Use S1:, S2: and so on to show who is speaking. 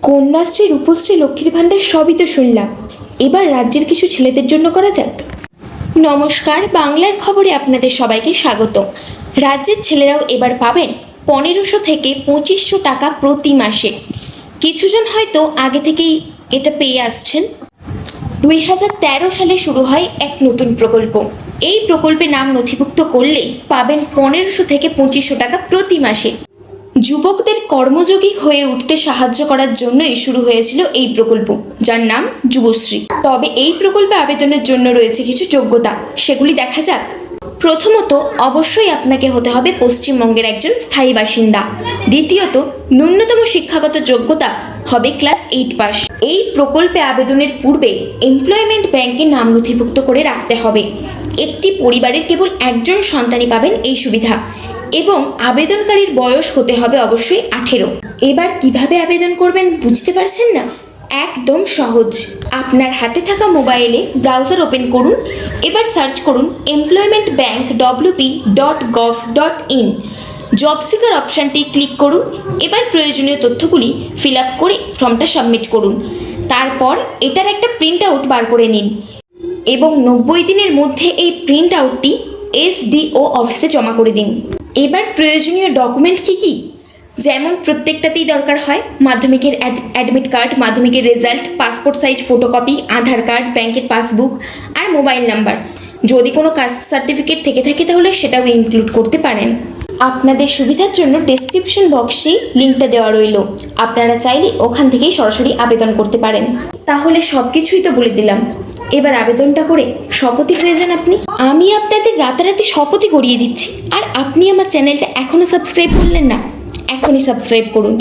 S1: কন্যাশ্রী, রূপশ্রী, লক্ষ্মীর ভাণ্ডার সবই তো শুনলাম। এবার রাজ্যের কিছু ছেলেদের জন্য করা যাক। নমস্কার, বাংলার খবরে আপনাদের সবাইকে স্বাগত। রাজ্যের ছেলেরাও এবার পাবেন 1500 থেকে 2500 টাকা প্রতি মাসে। কিছুজন হয়তো আগে থেকেই এটা পেয়ে আসছেন। 2013 সালে শুরু হয় এক নতুন প্রকল্প। এই প্রকল্পে নাম নথিভুক্ত করলেই পাবেন 1500 থেকে 2500 টাকা প্রতি মাসে। যুবকদের কর্মযোগী হয়ে উঠতে সাহায্য করার জন্যই শুরু হয়েছিল এই প্রকল্প, যার নাম যুবশ্রী। তবে এই প্রকল্পে আবেদনের জন্য রয়েছে কিছু যোগ্যতা, সেগুলি দেখা যাক। প্রথমত, অবশ্যই আপনাকে হতে হবে পশ্চিমবঙ্গের একজন স্থায়ী বাসিন্দা। দ্বিতীয়ত, ন্যূনতম শিক্ষাগত যোগ্যতা হবে ক্লাস 8 পাস। এই প্রকল্পে আবেদনের পূর্বে এমপ্লয়মেন্ট ব্যাংকে নাম নথিভুক্ত করে রাখতে হবে। একটি পরিবারের কেবল একজন সন্তানই পাবেন এই সুবিধা এবং আবেদনকারীর বয়স হতে হবে অবশ্যই 18। এবার কিভাবে আবেদন করবেন বুঝতে পারছেন না? একদম সহজ। আপনার হাতে থাকা মোবাইলে ব্রাউজার ওপেন করুন। এবার সার্চ করুন employmentbank.wp.gov.in। জব সিকার অপশানটি ক্লিক করুন। এবার প্রয়োজনীয় তথ্যগুলি ফিল আপ করে ফর্মটা সাবমিট করুন। তারপর এটার একটা প্রিন্ট আউট বার করে নিন এবং 90 দিনের মধ্যে এই প্রিন্ট আউটটি SDO অফিসে জমা করে দিন। এবার প্রয়োজনীয় ডকুমেন্ট কী? যেমন প্রত্যেকটাতেই দরকার হয় মাধ্যমিকের অ্যাডমিট কার্ড, মাধ্যমিকের রেজাল্ট, পাসপোর্ট সাইজ ফটোকপি, আধার কার্ড, ব্যাংকের পাসবুক আর মোবাইল নাম্বার। যদি কোনো কাস্ট সার্টিফিকেট থেকে থাকে তাহলে সেটাও ইনক্লুড করতে পারেন। আপনাদের সুবিধার জন্য ডেসক্রিপশন বক্সে লিঙ্কটা দেওয়া রইল, আপনারা চাইলে ওখান থেকেই সরাসরি আবেদন করতে পারেন। তাহলে সব কিছুই তো বলে দিলাম, এবার আবেদনটা করে শপথই হয়ে যান আপনি। আমি আপনাদের রাতারাতি শপথই করিয়ে দিচ্ছি। আর আপনি আমার চ্যানেলটা এখনও সাবস্ক্রাইব করলেন না, এখনই সাবস্ক্রাইব করুন।